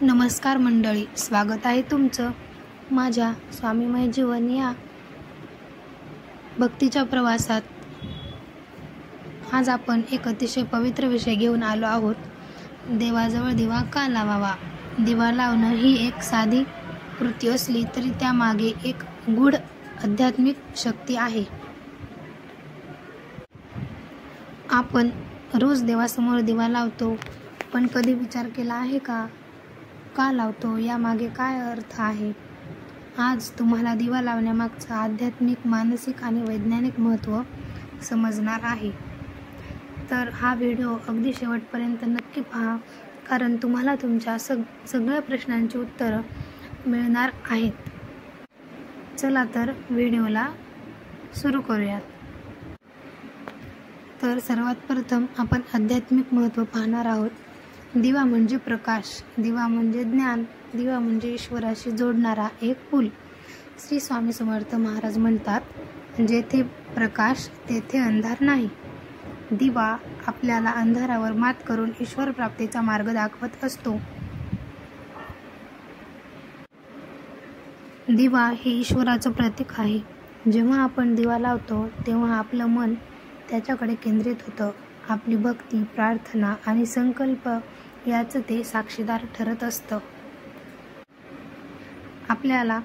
नमस्कार मंडळी, स्वागत आहे तुमचं माझ्या स्वामीमय जीवन या भक्तीच्या प्रवासात। आज आपण एक अतिशय पवित्र विषय घेऊन आलो आहोत। देवाजवळ दिवा का लावावा? दिवा लावणं ही एक साधी कृती असली तरी त्यामागे एक गूढ आध्यात्मिक शक्ती आहे। आपण रोज देवासमोर दिवा लावतो, पण कधी विचार केला आहे का लावतो? यामागे काय अर्थ आहे? आज तुम्हाला दिवा लावण्यामागचं आध्यात्मिक, मानसिक आणि वैज्ञानिक महत्त्व समजणार आहे। तर हा व्हिडिओ अगदी शेवटपर्यंत नक्की पहा, कारण तुम्हाला तुमच्या सगळ्या प्रश्नांची उत्तरं मिळणार आहेत। चला तर व्हिडिओला सुरू करूयात। तर सर्वात प्रथम आपण आध्यात्मिक महत्त्व पाहणार आहोत। दिवा म्हणजे प्रकाश, दिवा म्हणजे ज्ञान, दिवा म्हणजे ईश्वराशी जोडणारा एक पूल। श्री स्वामी समर्थ महाराज म्हणतात, जेथे प्रकाश तेथे अंधार नाही। दिवा आपल्याला अंधारावर मात करून ईश्वर प्राप्तीचा मार्ग दाखवत असतो। दिवा हे ईश्वराचं प्रतीक आहे। जेव्हा आपण दिवा लावतो तेव्हा आपलं मन त्याच्याकडे केंद्रित होतं। आपली भक्ती, प्रार्थना आणि संकल्प याचं ते साक्षीदार ठरत असतं। आपल्याला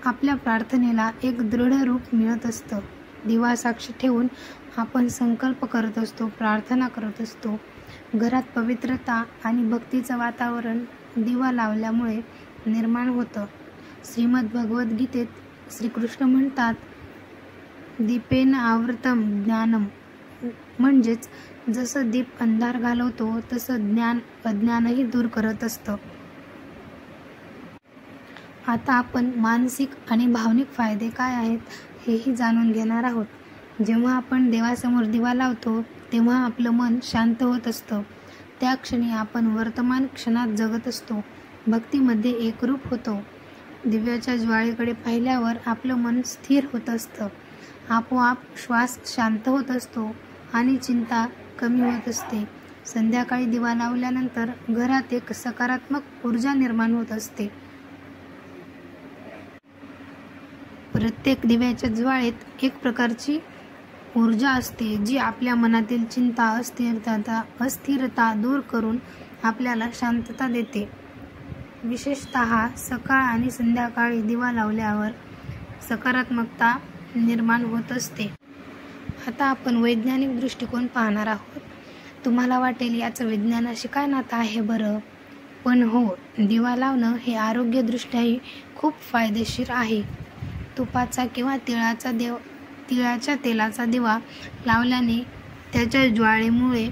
आपल्या प्रार्थनेला एक दृढ रूप मिळत असतं। दिवा साक्षी ठेवून आपण संकल्प करत असतो, प्रार्थना करत असतो। घरात पवित्रता आणि भक्तीचं वातावरण दिवा लावल्यामुळे निर्माण होतं। श्रीमद भगवद्गीतेत श्रीकृष्ण म्हणतात, दीपेन आवृतम ज्ञानम, म्हणजेच जसं दीप अंधार घालवतो तसं ज्ञान अज्ञानही दूर करत असतं। आता आपण मानसिक आणि भावनिक फायदे काय आहेत हेही जाणून घेणार आहोत। जेव्हा आपण देवासमोर दिवा लावतो तेव्हा आपलं मन शांत होत असतं। त्या क्षणी आपण वर्तमान क्षणात जगत असतो, भक्तीमध्ये एकरूप होतो। दिव्याच्या ज्वाळेकडे पाहिल्यावर आपलं मन स्थिर होत असतं। आपोआप श्वास शांत होत असतो आणि चिंता कमी होत असते। संध्याकाळी दिवा लावल्यानंतर घरात एक सकारात्मक ऊर्जा निर्माण होत असते। प्रत्येक दिव्याच्या ज्वाळेत एक प्रकारची ऊर्जा असते, जी आपल्या मनातील चिंता, अस्थिरता दूर करून आपल्याला शांतता देते। विशेषतः सकाळ आणि संध्याकाळी दिवा लावल्यावर सकारात्मकता निर्माण होत असते। आता आपण वैज्ञानिक दृष्टिकोन पाहणार आहोत। तुम्हाला वाटेल, याचं विज्ञानाशी काय नातं आहे बरं? पण हो, दिवा लावणं हे आरोग्यदृष्ट्याही खूप फायदेशीर आहे। तुपाचा किंवा तिळाच्या तेलाचा दिवा लावल्याने त्याच्या ज्वाळेमुळे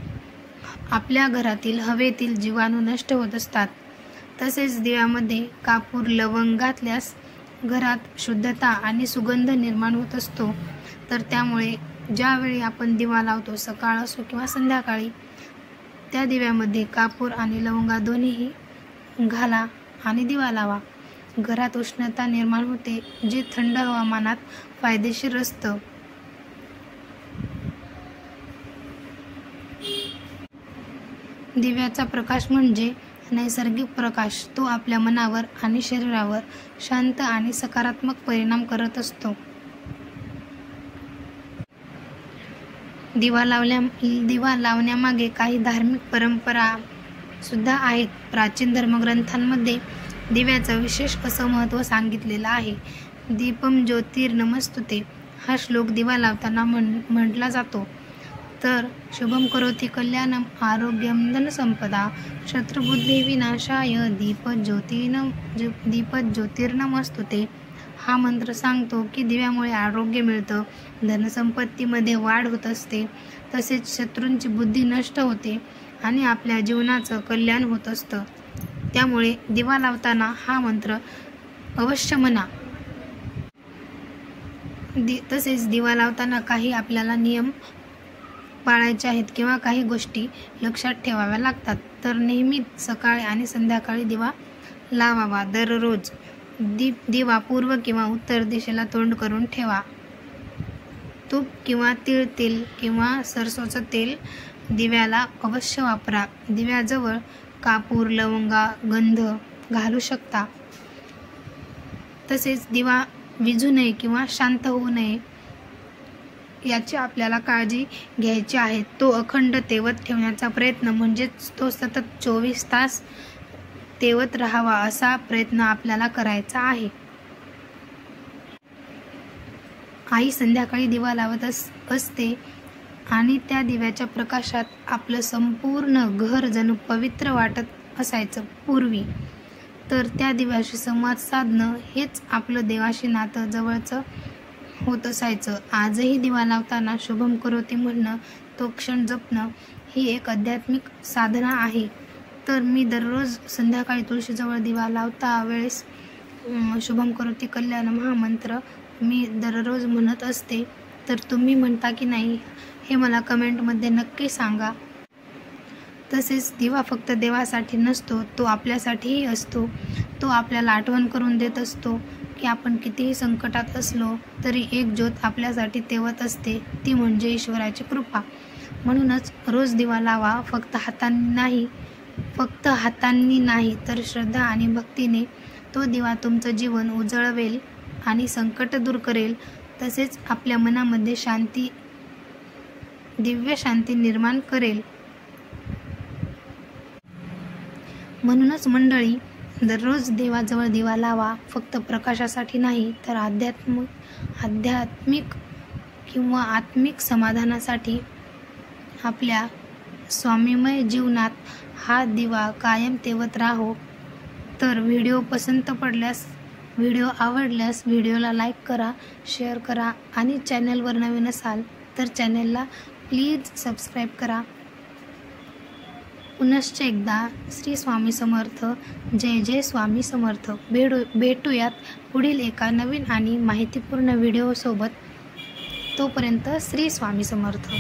आपल्या घरातील हवेतील जीवाणू नष्ट होत असतात। तसेच दिव्यामध्ये कापूर, लवंग घातल्यास घरात शुद्धता आणि सुगंध निर्माण होत असतो। तर त्यामुळे ज्यावेळी आपण दिवा लावतो, सकाळ असो किंवा संध्याकाळी, त्या दिव्यामध्ये कापूर आणि लवंगा दोन्हीही घाला आणि दिवा लावा। घरात उष्णता निर्माण होते, जे थंड हवामानात फायदेशीर असतं। दिव्याचा प्रकाश म्हणजे नैसर्गिक प्रकाश। तो आपल्या मनावर आणि शरीरावर शांत आणि सकारात्मक परिणाम करत असतो। दिवा लावण्यामागे काही धार्मिक परंपरा सुद्धा आहेत। प्राचीन धर्मग्रंथांमध्ये दिव्याचं विशेष असं महत्त्व सांगितलेलं आहे। दीपम ज्योतिर्नमस्तुते हा श्लोक दिवा लावताना म्हटला जातो। तर शुभम करोति कल्याणम आरोग्यम धनसंपदा शत्रुबुद्धी विनाशाय दीपज्योतिर्नमस्तुते हा मंत्र सांगतो की दिव्यामुळे आरोग्य मिळतं, धनसंपत्तीमध्ये वाढ होत असते, तसेच शत्रूंची बुद्धी नष्ट होते आणि आपल्या जीवनाचं कल्याण होत असतं। त्यामुळे दिवा लावताना हा मंत्र अवश्य म्हणा। तसेच दिवा लावताना काही आपल्याला नियम पाळायचे आहेत किंवा काही गोष्टी लक्षात ठेवाव्या लागतात। तर नेहमी सकाळी आणि संध्याकाळी दिवा लावावा। दररोज दिवा पूर्व किंवा उत्तर दिशेला तोंड करून ठेवा। तूप किंवा तीळ तेल किंवा सरसोचं तेल दिव्याला अवश्य वापरा। दिव्याजवळ कापूर, लवंगा, गंध घालू शकता. तसेच दिवा विझू नये किंवा शांत होऊ नये याची आपल्याला काळजी घ्यायची आहे. तो अखंड तेवत ठेवण्याचा प्रयत्न, म्हणजेच तो सतत 24 तास तेवत राहावा असा प्रयत्न आपल्याला करायचा आहे. आई संध्याकाळी दिवा लावत असते आणि त्या दिव्याच्या प्रकाशात आपलं संपूर्ण घर जणू पवित्र वाटत असायचं पूर्वी. तर त्या दिव्याशी संवाद साधणं हेच आपलं देवाशी नातं जवळचं होत असायचं. आजही दिवा लावताना शुभम करोती म्हणणं, तो क्षण जपणं ही एक आध्यात्मिक साधना आहे. तर मी दररोज संध्याकाळी तुळशीजवळ दिवा लावता वेळेस शुभम करोती कल्याण महामंत्र मी दररोज म्हणत असते. तर तुम्ही म्हणता की नाही हे मला कमेंटमध्ये नक्की सांगा. तसेच दिवा फक्त देवासाठी नसतो, तो आपल्यासाठीही असतो. तो आपल्याला आठवण करून देत असतो की आपण कितीही संकटात असलो तरी एक ज्योत आपल्यासाठी तेवत असते, ती म्हणजे ईश्वराची कृपा. म्हणूनच रोज दिवा लावा, फक्त हातांनी नाही तर श्रद्धा आणि भक्तीने. तो दिवा तुमचं जीवन उजळवेल आणि संकट दूर करेल. तसेच आपल्या मनामध्ये दिव्य शांती निर्माण करेल. म्हणूनच मंडळी, दररोज देवाजवळ दिवा लावा, फक्त प्रकाशासाठी नाही तर आध्यात्मिक किंवा आत्मिक समाधानासाठी. आपल्या स्वामीमय जीवनात हा दिवा कायम तेवत राहो. तर व्हिडिओ आवडल्यास व्हिडिओला लाईक करा, शेअर करा आणि चॅनलवर नवीन असाल तर चॅनलला प्लीज सबस्क्राईब करा. पुनश्च एकदा श्री स्वामी समर्थ. जय जय स्वामी समर्थ. भेटूयात पुढील एका नवीन आणि माहितीपूर्ण व्हिडिओसोबत. तोपर्यंत श्री स्वामी समर्थ.